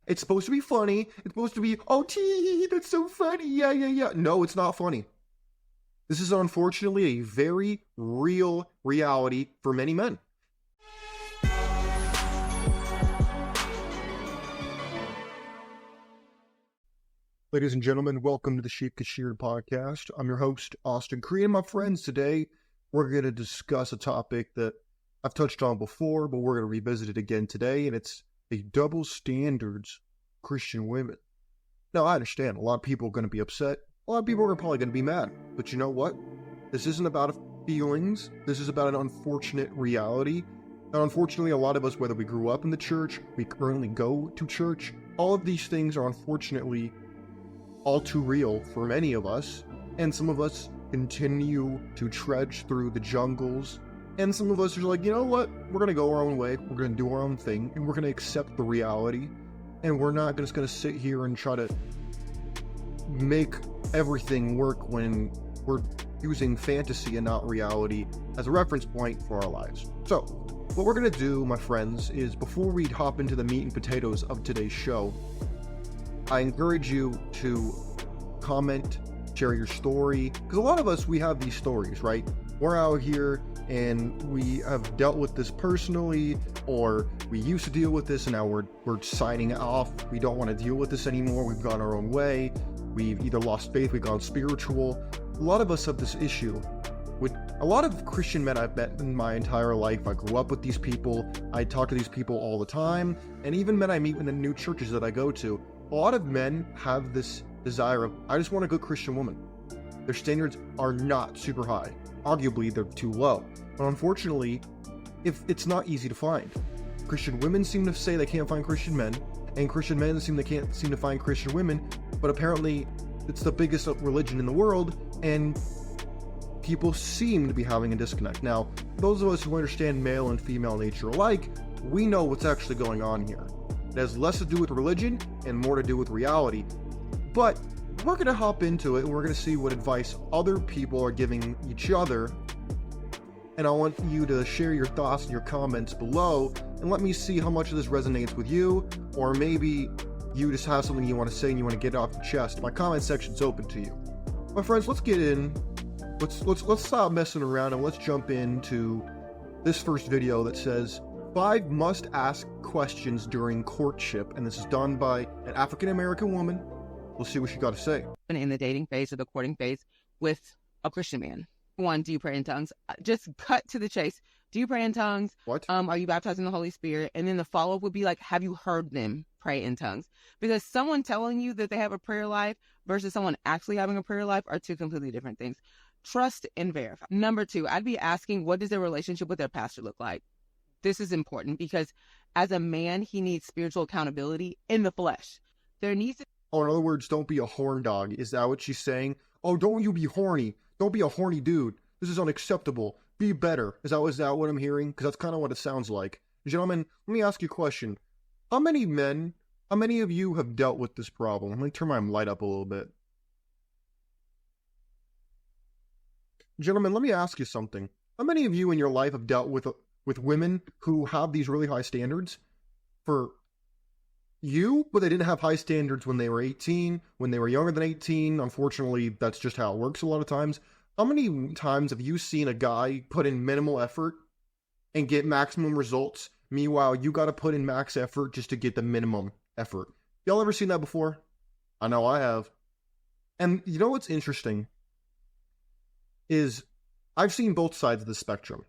It's supposed to be funny. It's supposed to be, oh, tee, that's so funny. Yeah. No, it's not funny. This is unfortunately a very real reality for many men. Ladies and gentlemen, welcome to the Sheared podcast. I'm your host, Austin Cree, and my friends, today we're going to discuss a topic that I've touched on before, but we're going to revisit it again today, and it's the double standards of Christian women. Now, I understand a lot of people are going to be upset. A lot of people are probably going to be mad. But you know what? This isn't about feelings. This is about an unfortunate reality. Now, unfortunately, a lot of us, whether we grew up in the church, we currently go to church, all of these things are unfortunately all too real for many of us. And some of us continue to trudge through the jungles. And some of us are like, you know what? We're going to go our own way. We're going to do our own thing. And we're going to accept the reality. And we're not just going to sit here and try to make everything work when we're using fantasy and not reality as a reference point for our lives. So, what we're going to do, my friends, is before we hop into the meat and potatoes of today's show, I encourage you to comment, share your story, because a lot of us, we have these stories, right? We're out here and we have dealt with this personally, or we used to deal with this and now we're signing off. We don't want to deal with this anymore. We've gone our own way. We've either lost faith, we've gone spiritual. A lot of us have this issue with a lot of Christian men I've met in my entire life. I grew up with these people. I talk to these people all the time. And even men I meet in the new churches that I go to, a lot of men have this desire of, I just want a good Christian woman. Their standards are not super high. Arguably, they're too low. But unfortunately, it's not easy to find. Christian women seem to say they can't find Christian men, and Christian men can't seem to find Christian women, but apparently it's the biggest religion in the world, and people seem to be having a disconnect. Now, those of us who understand male and female nature alike, we know what's actually going on here. It has less to do with religion and more to do with reality. But we're going to hop into it and we're going to see what advice other people are giving each other. And I want you to share your thoughts and your comments below and let me see how much of this resonates with you, or maybe you just have something you want to say and you want to get it off your chest. My comment section's open to you. My friends, let's get in. Let's stop messing around and let's jump into this first video that says 5 must ask questions during courtship, and this is done by an African American woman. We'll see what she got to say. In the dating phase or the courting phase with a Christian man. 1, do you pray in tongues? Just cut to the chase. Do you pray in tongues? What? Are you baptized in the Holy Spirit? And then the follow-up would be like, have you heard them pray in tongues? Because someone telling you that they have a prayer life versus someone actually having a prayer life are two completely different things. Trust and verify. Number 2, I'd be asking, what does their relationship with their pastor look like? This is important because as a man, he needs spiritual accountability in the flesh. There needs to... Oh, in other words, don't be a horn dog. Is that what she's saying? Oh, don't you be horny. Don't be a horny dude. This is unacceptable. Be better. Is that what I'm hearing? Because that's kind of what it sounds like. Gentlemen, let me ask you a question. How many of you have dealt with this problem? Let me turn my light up a little bit. Gentlemen, let me ask you something. How many of you in your life have dealt with women who have these really high standards for you, but they didn't have high standards when they were 18, when they were younger than 18? Unfortunately, that's just how it works a lot of times. How many times have you seen a guy put in minimal effort and get maximum results? Meanwhile, you got to put in max effort just to get the minimum effort. Y'all ever seen that before? I know I have. And you know what's interesting is I've seen both sides of the spectrum.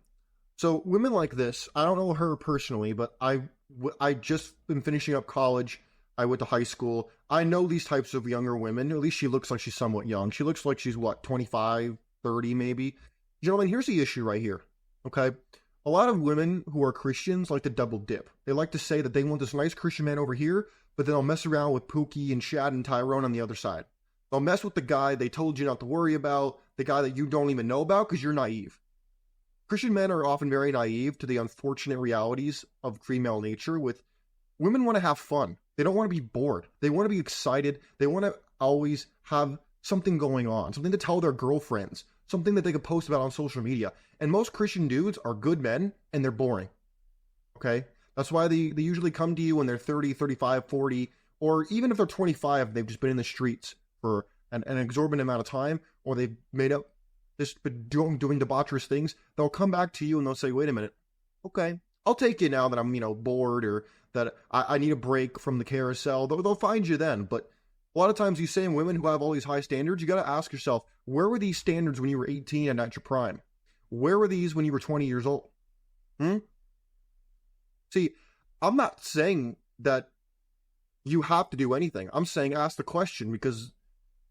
So women like this, I don't know her personally, but I just been finishing up college. I went to high school. I know these types of younger women. At least she looks like she's somewhat young. She looks like she's, 25, 30 maybe. Gentlemen, here's the issue right here, okay? A lot of women who are Christians like to double dip. They like to say that they want this nice Christian man over here, but then they'll mess around with Pookie and Shad and Tyrone on the other side. They'll mess with the guy they told you not to worry about, the guy that you don't even know about because you're naive. Christian men are often very naive to the unfortunate realities of female nature. With women want to have fun. They don't want to be bored. They want to be excited. They want to always have something going on, something to tell their girlfriends, something that they could post about on social media. And most Christian dudes are good men and they're boring. Okay? That's why they usually come to you when they're 30, 35, 40, or even if they're 25, they've just been in the streets for an exorbitant amount of time, or they've made up this doing debaucherous things, they'll come back to you and they'll say, wait a minute, okay, I'll take you now that I'm, bored, or that I need a break from the carousel. They'll find you then. But a lot of times these same women who have all these high standards, you got to ask yourself, where were these standards when you were 18 and at your prime? Where were these when you were 20 years old? See, I'm not saying that you have to do anything. I'm saying ask the question, because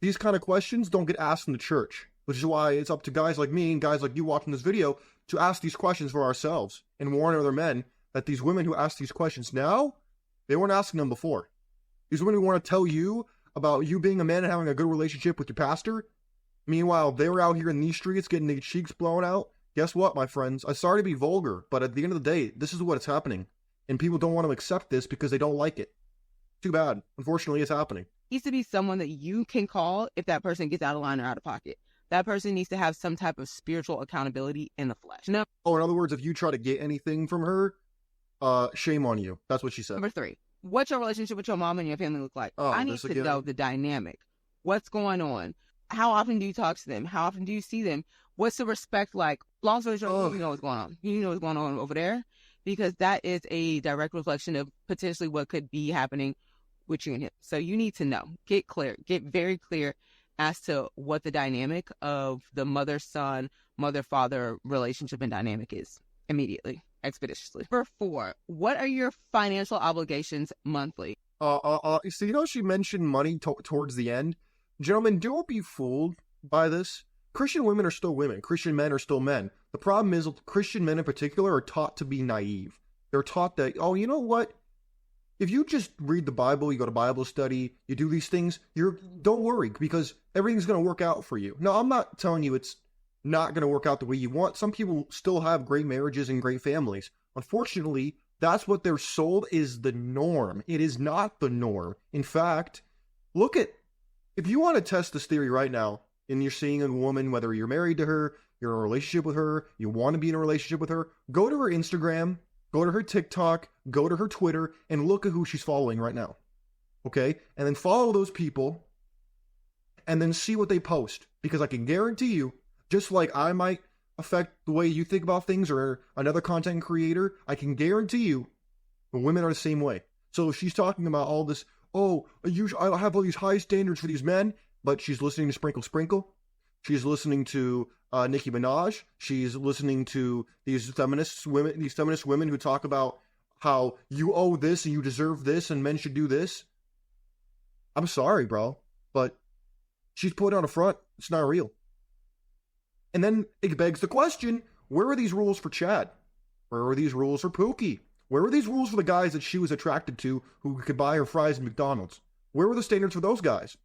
these kind of questions don't get asked in the church, which is why it's up to guys like me and guys like you watching this video to ask these questions for ourselves and warn other men that these women who ask these questions now, they weren't asking them before. These women who want to tell you about you being a man and having a good relationship with your pastor, meanwhile, they were out here in these streets getting their cheeks blown out. Guess what, my friends? I'm sorry to be vulgar, but at the end of the day, this is what's happening. And people don't want to accept this because they don't like it. Too bad. Unfortunately, it's happening. Needs to be someone that you can call if that person gets out of line or out of pocket. That person needs to have some type of spiritual accountability in the flesh. No. Oh, in other words, if you try to get anything from her, shame on you. That's what she said. Number 3, what's your relationship with your mom and your family look like? Oh, I need to know the dynamic. What's going on? How often do you talk to them? How often do you see them? What's the respect like? Long story short, you know what's going on. You know what's going on over there, because that is a direct reflection of potentially what could be happening with you and him. So you need to know. Get clear. Get very clear as to what the dynamic of the mother-son, mother-father relationship and dynamic is immediately, expeditiously. Number 4, what are your financial obligations monthly? So she mentioned money towards the end. Gentlemen, don't be fooled by this. Christian women are still women. Christian men are still men. The problem is Christian men in particular are taught to be naive. They're taught that, oh, you know what? If you just read the Bible, you go to Bible study, you do these things, don't worry, because everything's going to work out for you. No, I'm not telling you it's not going to work out the way you want. Some people still have great marriages and great families. Unfortunately, that's what they're sold is the norm. It is not the norm. In fact, if you want to test this theory right now, and you're seeing a woman, whether you're married to her, you're in a relationship with her, you want to be in a relationship with her, go to her Instagram, go to her TikTok, go to her Twitter, and look at who she's following right now. Okay? And then follow those people, and then see what they post. Because I can guarantee you, just like I might affect the way you think about things, or another content creator, I can guarantee you, the women are the same way. So if she's talking about all this, I have all these high standards for these men, but she's listening to Sprinkle Sprinkle. She's listening to Nicki Minaj. She's listening to these feminist women who talk about how you owe this and you deserve this and men should do this. I'm sorry, bro, but she's put on a front. It's not real. And then it begs the question, where are these rules for Chad? Where are these rules for Pookie? Where were these rules for the guys that she was attracted to who could buy her fries at McDonald's? Where were the standards for those guys?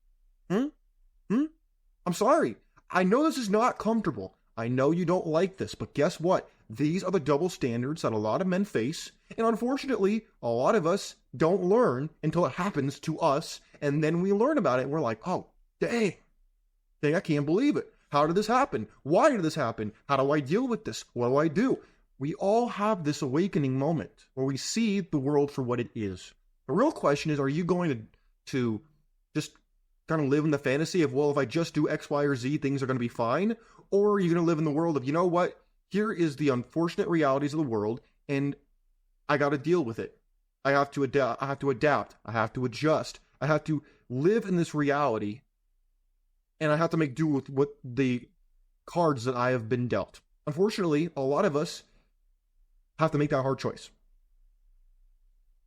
I'm sorry. I know this is not comfortable. I know you don't like this, but guess what? These are the double standards that a lot of men face, and unfortunately, a lot of us don't learn until it happens to us, and then we learn about it, and we're like, oh, dang, I can't believe it. How did this happen? Why did this happen? How do I deal with this? What do I do? We all have this awakening moment where we see the world for what it is. The real question is, are you going to just kind of live in the fantasy of, well, if I just do X, Y, or Z, things are going to be fine? Or are you going to live in the world of, you know what? Here is the unfortunate realities of the world, and I got to deal with it. I have to adapt. I have to adjust. I have to live in this reality, and I have to make do with what the cards that I have been dealt. Unfortunately, a lot of us have to make that hard choice.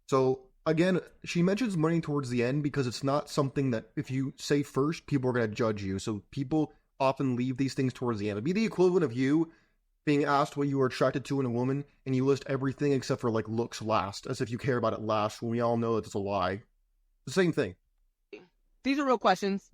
So, again, she mentions money towards the end because it's not something that if you say first, people are going to judge you. So people often leave these things towards the end. It'd be the equivalent of you being asked what you were attracted to in a woman, and you list everything except for like looks last, as if you care about it last, when we all know that it's a lie. The same thing. These are real questions.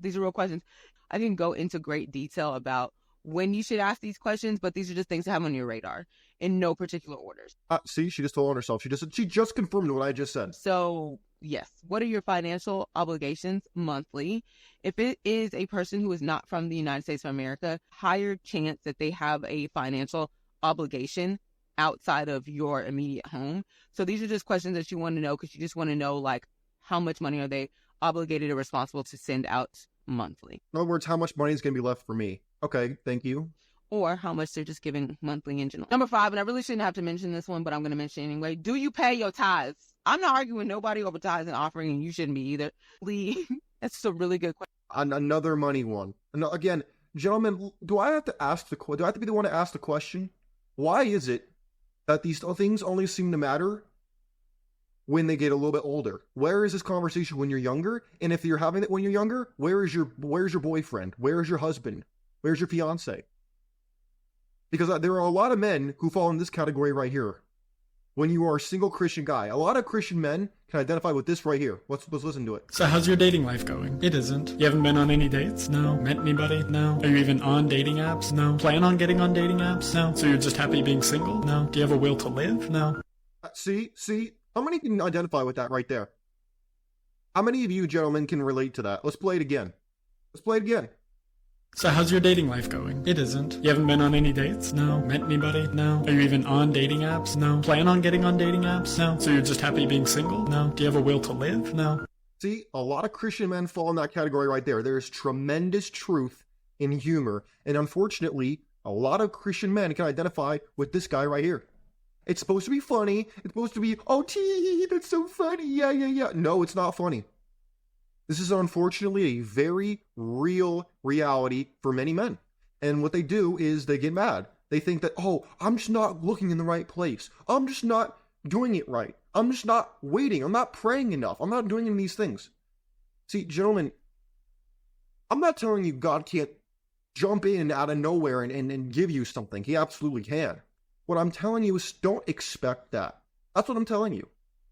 I can go into great detail about when you should ask these questions, but these are just things to have on your radar in no particular orders. See, she just told on herself. She just confirmed what I just said. So, yes. What are your financial obligations monthly? If it is a person who is not from the United States of America, higher chance that they have a financial obligation outside of your immediate home. So these are just questions that you want to know because you just want to know, like, how much money are they obligated or responsible to send out monthly. In other words, how much money is going to be left for me? Okay, thank you. Or how much they're just giving monthly in general. Number 5, and I really shouldn't have to mention this one, but I'm going to mention it anyway. Do you pay your tithes? I'm not arguing with nobody over tithes and offering, and you shouldn't be either. That's just a really good question. Another money one. Again, gentlemen, do I have to be the one to ask the question? Why is it that these things only seem to matter when they get a little bit older? Where is this conversation when you're younger? And if you're having it when you're younger, where's your boyfriend? Where's your husband? Where's your fiance? Because there are a lot of men who fall in this category right here. When you are a single Christian guy, a lot of Christian men can identify with this right here. Let's listen to it. So how's your dating life going? It isn't. You haven't been on any dates? No. Met anybody? No. Are you even on dating apps? No. Plan on getting on dating apps? No. So you're just happy being single? No. Do you have a will to live? No. See? How many can identify with that right there? How many of you gentlemen can relate to that? Let's play it again. So how's your dating life going? It isn't. You haven't been on any dates? No. Met anybody? No. Are you even on dating apps? No. Plan on getting on dating apps? No. So you're just happy being single? No. Do you have a will to live? No. See, a lot of Christian men fall in that category right there. There's tremendous truth in humor, and unfortunately, a lot of Christian men can identify with this guy right here. It's supposed to be funny. It's supposed to be, oh, tee, that's so funny. Yeah. No, it's not funny. This is unfortunately a very real reality for many men. And what they do is they get mad. They think that, oh, I'm just not looking in the right place. I'm just not doing it right. I'm just not waiting. I'm not praying enough. I'm not doing any of these things. See, gentlemen, I'm not telling you God can't jump in out of nowhere and give you something. He absolutely can. What I'm telling you is don't expect that. That's what I'm telling you.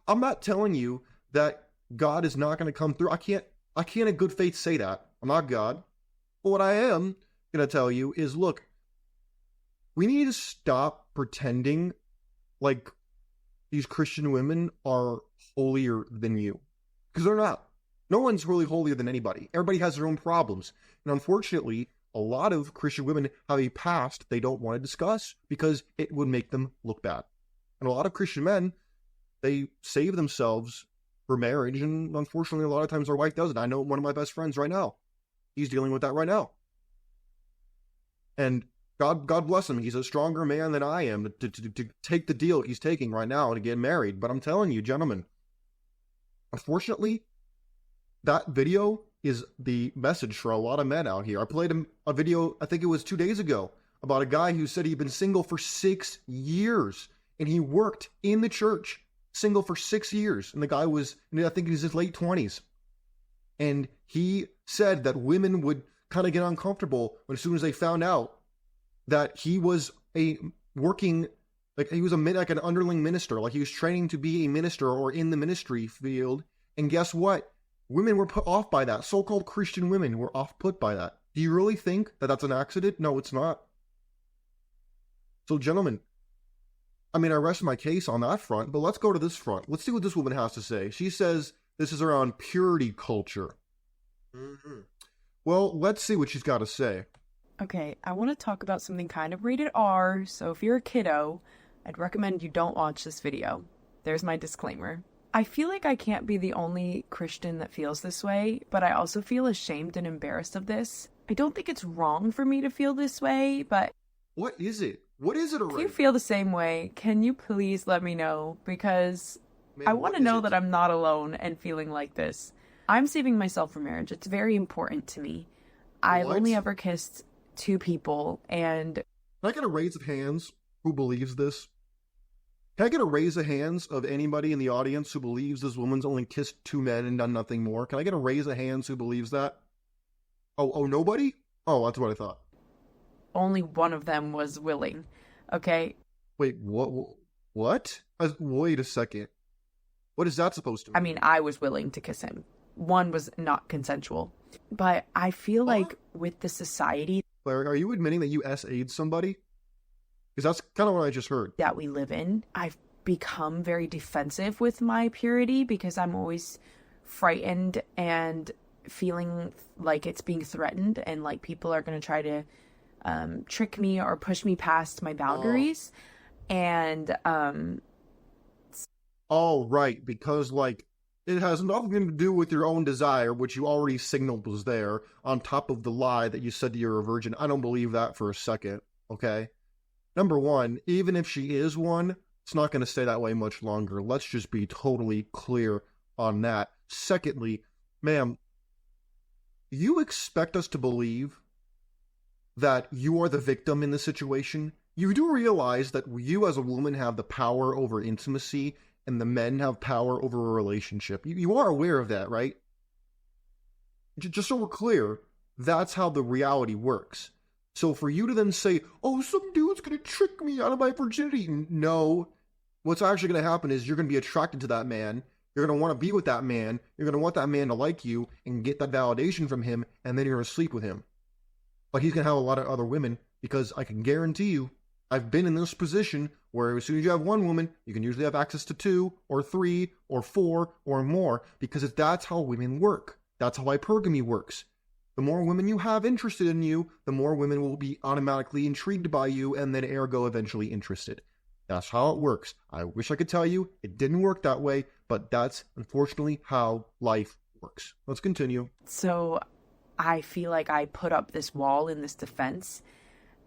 I'm not telling you that God is not going to come through. I can't in good faith say that. I'm not God. But what I am going to tell you is, look, we need to stop pretending like these Christian women are holier than you. Because they're not. No one's really holier than anybody. Everybody has their own problems. And unfortunately, a lot of Christian women have a past they don't want to discuss because it would make them look bad. And a lot of Christian men, they save themselves for marriage, and unfortunately, a lot of times our wife doesn't. I know one of my best friends right now. He's dealing with that right now. And God bless him. He's a stronger man than I am to take the deal he's taking right now to get married. But I'm telling you, gentlemen, unfortunately, that video is the message for a lot of men out here. I played a video, I think it was 2 days ago, about a guy who said he'd been single for 6 years, and he worked in the church. Single for 6 years, and the guy was, I think he's in his late 20s, and he said that women would kind of get uncomfortable as soon as they found out that he was like he was like an underling minister, like he was training to be a minister or in the ministry field. And guess what? Women were put off by that. So-called Christian women were put by that. Do you really think that that's an accident? No, it's not. So, gentlemen, I rest my case on that front, but let's go to this front. Let's see what this woman has to say. She says this is around purity culture. Mm-hmm. Well, let's see what she's got to say. Okay, I want to talk about something kind of rated R, so if you're a kiddo, I'd recommend you don't watch this video. There's my disclaimer. I feel like I can't be the only Christian that feels this way, but I also feel ashamed and embarrassed of this. I don't think it's wrong for me to feel this way, but... What is it? What is it already? If you feel the same way, can you please let me know? Because I want to know that I'm not alone and feeling like this. I'm saving myself for marriage. It's very important to me. I've only ever kissed 2 people, and... Can I get a raise of hands who believes this? Can I get a raise of hands of anybody in the audience who believes this woman's only kissed 2 men and done nothing more? Can I get a raise of hands who believes that? Oh, nobody? Oh, that's what I thought. Only one of them was willing, okay? Wait, what? Wait a second. What is that supposed to mean? I was willing to kiss him. One was not consensual. But I feel like with the society... Claire, are you admitting that you SA'd somebody? Because that's kind of what I just heard. ...that we live in, I've become very defensive with my purity because I'm always frightened and feeling like it's being threatened and like people are going to try to trick me or push me past my boundaries. And right, because like It has nothing to do with your own desire, which you already signaled was there, on top of the lie that you said that you're a virgin. I don't believe that for a second, okay? Number one, even if she is one, it's not going to stay that way much longer. Let's just be totally clear on that. Secondly, ma'am, you expect us to believe that you are the victim in this situation? You do realize that you as a woman have the power over intimacy and the men have power over a relationship. You are aware of that, right? Just so we're clear, that's how the reality works. So for you to then say, oh, some dude's going to trick me out of my virginity. No. What's actually going to happen is you're going to be attracted to that man. You're going to want to be with that man. You're going to want that man to like you and get that validation from him, and then you're going to sleep with him. But he's going to have a lot of other women, because I can guarantee you, I've been in this position where as soon as you have one woman, you can usually have access to 2 or 3 or 4 or more, because that's how women work. That's how hypergamy works. The more women you have interested in you, the more women will be automatically intrigued by you and then ergo eventually interested. That's how it works. I wish I could tell you it didn't work that way, but that's unfortunately how life works. Let's continue. So I feel like I put up this wall in this defense,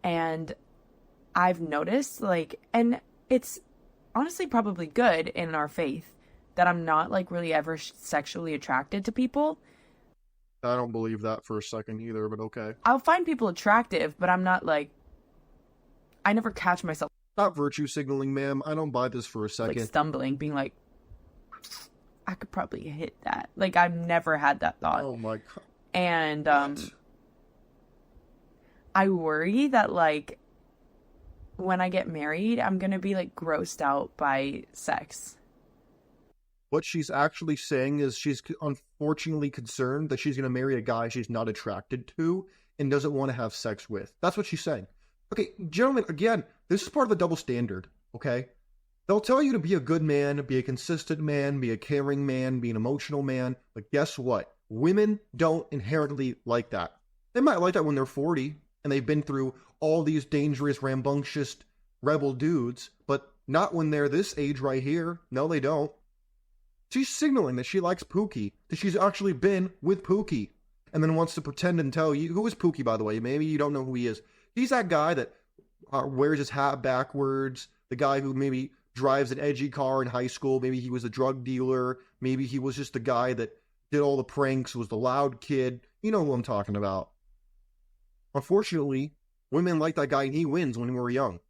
and I've noticed, like, and it's honestly probably good in our faith that I'm not, like, really ever sexually attracted to people. I don't believe that for a second either, but okay. I'll find people attractive, but I'm not, like, I never catch myself. Not virtue signaling, ma'am. I don't buy this for a second. Like, stumbling, being like, I could probably hit that. Like, I've never had that thought. Oh my God. And, What? I worry that, like, when I get married, I'm gonna be, like, grossed out by sex. What she's actually saying is she's unfortunately concerned that she's going to marry a guy she's not attracted to and doesn't want to have sex with. That's what she's saying. Okay, gentlemen, again, this is part of the double standard, okay? They'll tell you to be a good man, be a consistent man, be a caring man, be an emotional man, but guess what? Women don't inherently like that. They might like that when they're 40 and they've been through all these dangerous, rambunctious, rebel dudes, but not when they're this age right here. No, they don't. She's signaling that she likes Pookie, that she's actually been with Pookie, and then wants to pretend and tell you. Who is Pookie, by the way? Maybe you don't know who he is. He's that guy that wears his hat backwards, the guy who maybe drives an edgy car in high school. Maybe he was a drug dealer. Maybe he was just the guy that did all the pranks, was the loud kid. You know who I'm talking about. Unfortunately, women like that guy, and he wins when we're young.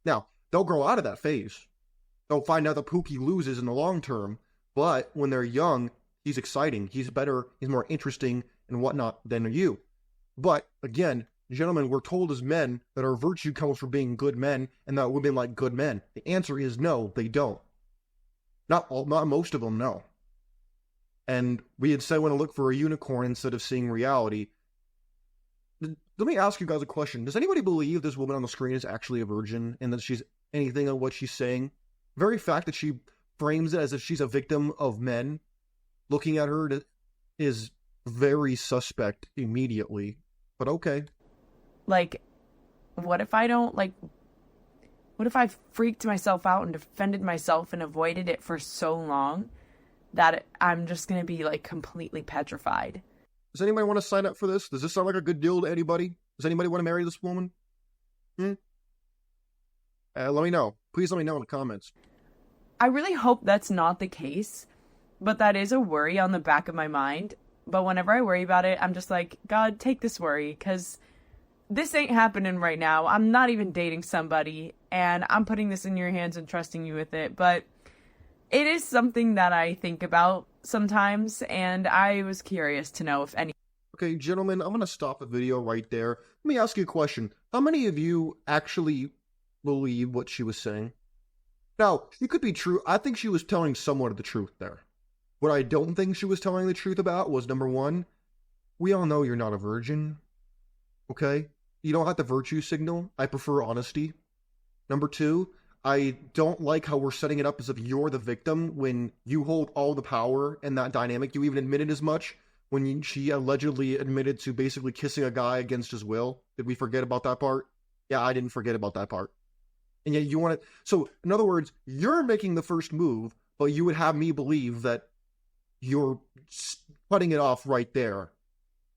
Now, they'll grow out of that phase. They'll find out that Pookie loses in the long term, but when they're young, he's exciting, he's better, he's more interesting and whatnot than you. But again, gentlemen, we're told as men that our virtue comes from being good men and that women like good men. The answer is no, they don't. Not most of them, no. And we had said we want to look for a unicorn instead of seeing reality. Let me ask you guys a question. Does anybody believe this woman on the screen is actually a virgin and that she's anything of what she's saying? Very fact that she frames it as if she's a victim of men, looking at her is very suspect immediately. But okay. Like, what if I don't, like, what if I freaked myself out and defended myself and avoided it for so long that I'm just going to be, like, completely petrified? Does anybody want to sign up for this? Does this sound like a good deal to anybody? Does anybody want to marry this woman? Let me know. Please let me know in the comments. I really hope that's not the case, but that is a worry on the back of my mind. But whenever I worry about it, I'm just like, God, take this worry, because this ain't happening right now. I'm not even dating somebody, and I'm putting this in your hands and trusting you with it. But it is something that I think about sometimes, and I was curious to know if any... Okay, gentlemen, I'm going to stop the video right there. Let me ask you a question. How many of you actually believe what she was saying? Now, it could be true. I think she was telling somewhat of the truth there. What I don't think she was telling the truth about was, number one, we all know you're not a virgin. Okay? You don't have to virtue signal. I prefer honesty. Number two, I don't like how we're setting it up as if you're the victim when you hold all the power in that dynamic. You even admitted as much when she allegedly admitted to basically kissing a guy against his will. Did we forget about that part? Yeah, I didn't forget about that part. And yet you want to... So, in other words, you're making the first move, but you would have me believe that you're cutting it off right there.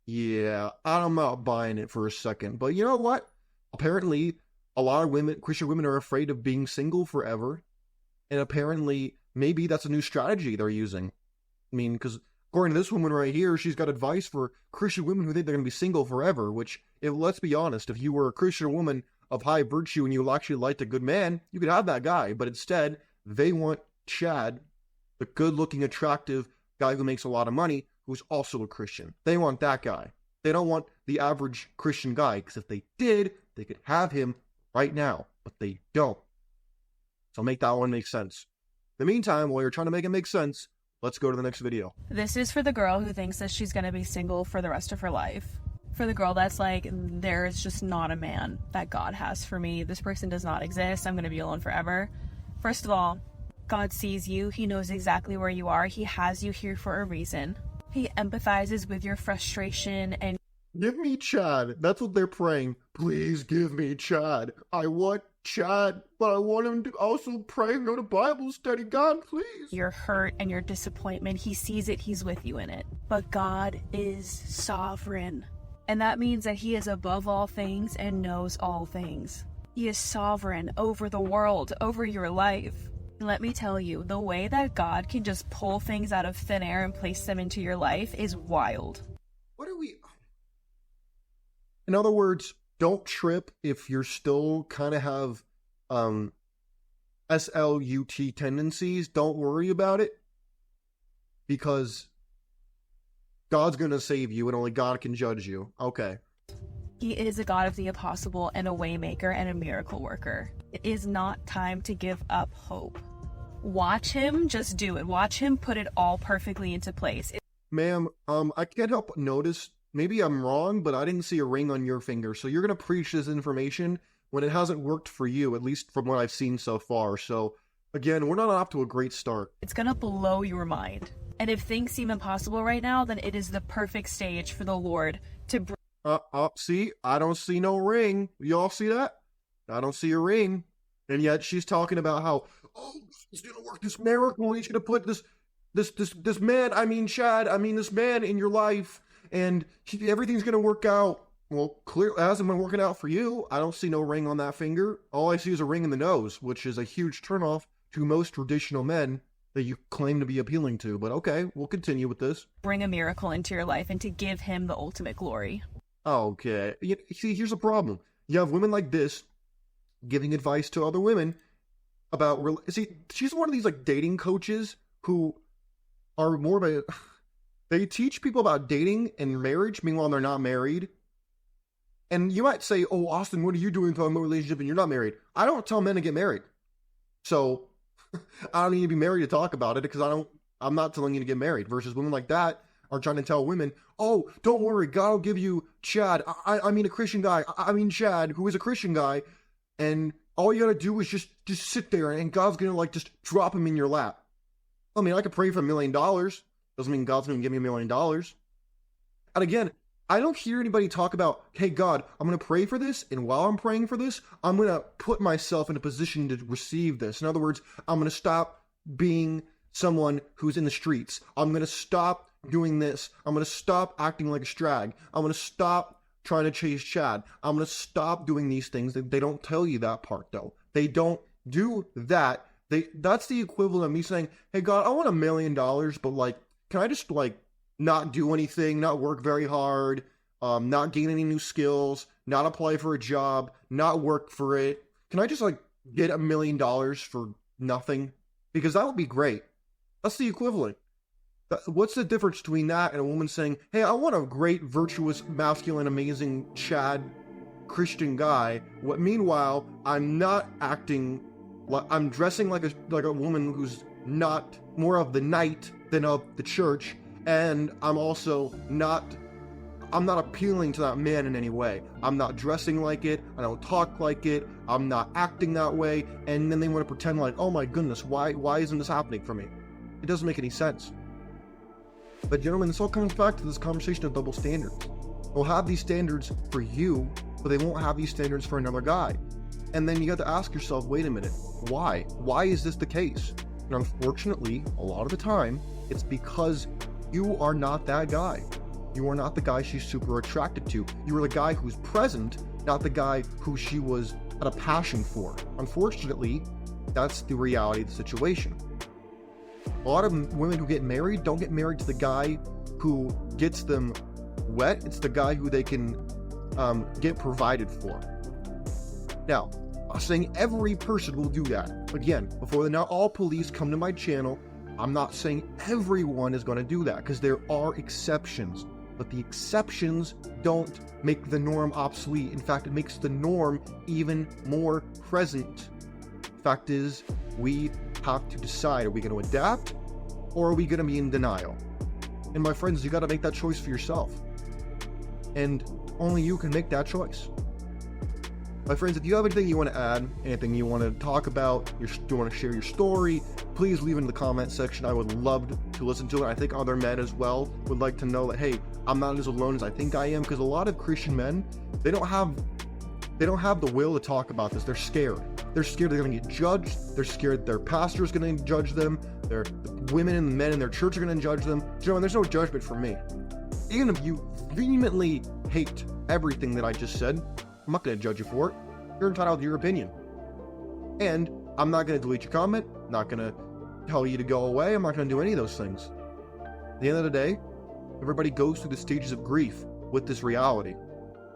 Yeah, I'm not buying it for a second. But you know what? Apparently, a lot of women, Christian women, are afraid of being single forever. And apparently, maybe that's a new strategy they're using. I mean, because according to this woman right here, she's got advice for Christian women who think they're going to be single forever, which, let's be honest, if you were a Christian woman of high virtue and you actually liked a good man, you could have that guy. But instead, they want Chad, the good-looking, attractive guy who makes a lot of money, who's also a Christian. They want that guy. They don't want the average Christian guy, because if they did, they could have him right now, but they don't. So make that one make sense. In the meantime, while you're trying to make it make sense, let's go to the next video. This is for the girl who thinks that she's going to be single for the rest of her life. For the girl that's like, there is just not a man that God has for me. This person does not exist. I'm going to be alone forever. First of all, God sees you. He knows exactly where you are. He has you here for a reason. He empathizes with your frustration and... Give me Chad. That's what they're praying. Please give me Chad. I want Chad, but I want him to also pray and go to Bible study. God, please. your hurt and your disappointment. He sees it. He's with you in it. But God is sovereign. And that means that he is above all things and knows all things. He is sovereign over the world, over your life. Let me tell you, the way that God can just pull things out of thin air and place them into your life is wild. What are we... In other words, don't trip if you're still kind of have SLUT tendencies. Don't worry about it. Because God's going to save you and only God can judge you. Okay. He is a God of the impossible and a waymaker and a miracle worker. It is not time to give up hope. Watch him just do it. Watch him put it all perfectly into place. Ma'am, I can't help but notice, maybe I'm wrong, but I didn't see a ring on your finger. So you're going to preach this information when it hasn't worked for you, at least from what I've seen so far. So again, we're not off to a great start. It's going to blow your mind. And if things seem impossible right now, then it is the perfect stage for the Lord to bring. See, I don't see no ring. Y'all see that? I don't see a ring. And yet she's talking about how, oh, he's going to work this miracle. He's going to put this man, Chad, this man in your life. And everything's going to work out. Well, clearly, it hasn't been working out for you. I don't see no ring on that finger. All I see is a ring in the nose, which is a huge turnoff to most traditional men that you claim to be appealing to. But okay, we'll continue with this. Bring a miracle into your life and to give him the ultimate glory. Okay. See, here's the problem. You have women like this giving advice to other women about... See, she's one of these, like, dating coaches who are more of a... They teach people about dating and marriage, meanwhile they're not married. And you might say, oh, Austin, what are you doing to a relationship and you're not married? I don't tell men to get married. So, I don't need to be married to talk about it because I'm not telling you to get married. Versus women like that are trying to tell women, oh, don't worry, God will give you Chad. I mean a Christian guy. Chad, who is a Christian guy. And all you gotta do is just sit there and God's gonna, like, just drop him in your lap. I mean, I could pray for $1 million. Doesn't mean God's gonna give me $1 million. And again, I don't hear anybody talk about, hey, God, I'm gonna pray for this. And while I'm praying for this, I'm gonna put myself in a position to receive this. In other words, I'm gonna stop being someone who's in the streets. I'm gonna stop doing this. I'm going to stop acting like a strag. I'm going to stop trying to chase Chad. I'm going to stop doing these things. They don't tell you that part, though. They don't do that. That's the equivalent of me saying, hey, God, I want $1 million, but, like, can I just, like, not do anything, not work very hard, not gain any new skills, not apply for a job, not work for it? Can I just, like, get $1 million for nothing? Because that would be great. That's the equivalent. What's the difference between that and a woman saying, hey, I want a great, virtuous, masculine, amazing Chad Christian guy. Meanwhile, I'm not acting like I'm dressing like a woman who's not more of the night than of the church, and I'm also not appealing to that man in any way. I'm not dressing like it, I don't talk like it, I'm not acting that way, and then they want to pretend like, oh my goodness, why isn't this happening for me? It doesn't make any sense. But gentlemen, this all comes back to this conversation of double standards. They'll have these standards for you, but they won't have these standards for another guy. And then you got to ask yourself, wait a minute, why? Why is this the case? And unfortunately, a lot of the time, It's because you are not that guy. You are not the guy she's super attracted to. You are the guy who's present, not the guy who she had a passion for. Unfortunately, that's the reality of the situation. A lot of women who get married don't get married to the guy who gets them wet. It's the guy who they can get provided for. Now, I'm saying every person will do that. Again, before not all police come to my channel, I'm not saying everyone is going to do that, because there are exceptions. But the exceptions don't make the norm obsolete. In fact, it makes the norm even more present. Fact is, we have to decide, are we going to adapt or are we going to be in denial? And my friends, you got to make that choice for yourself. And only you can make that choice. My friends, if you have anything you want to add, anything you want to talk about, you want to share your story, please leave it in the comment section. I would love to listen to it. I think other men as well would like to know that, hey, I'm not as alone as I think I am, because a lot of Christian men, they don't have the will to talk about this. They're scared. They're scared they're going to get judged. They're scared their pastor is going to judge them. The women and men in their church are going to judge them. And there's no judgment from me. Even if you vehemently hate everything that I just said, I'm not going to judge you for it. You're entitled to your opinion. And I'm not going to delete your comment. I'm not going to tell you to go away. I'm not going to do any of those things. At the end of the day, everybody goes through the stages of grief with this reality.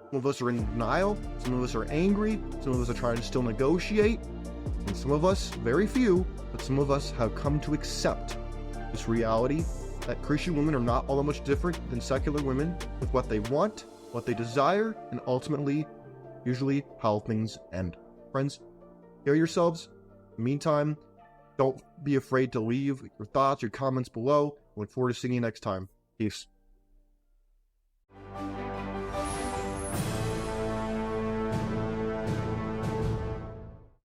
Some of us are in denial. Some of us are angry. Some of us are trying to still negotiate. And some of us, very few, but some of us have come to accept this reality that Christian women are not all that much different than secular women with what they want, what they desire, and ultimately, usually, how things end. Friends, hear yourselves. In the meantime, don't be afraid to leave your thoughts, your comments below. I look forward to seeing you next time. Peace.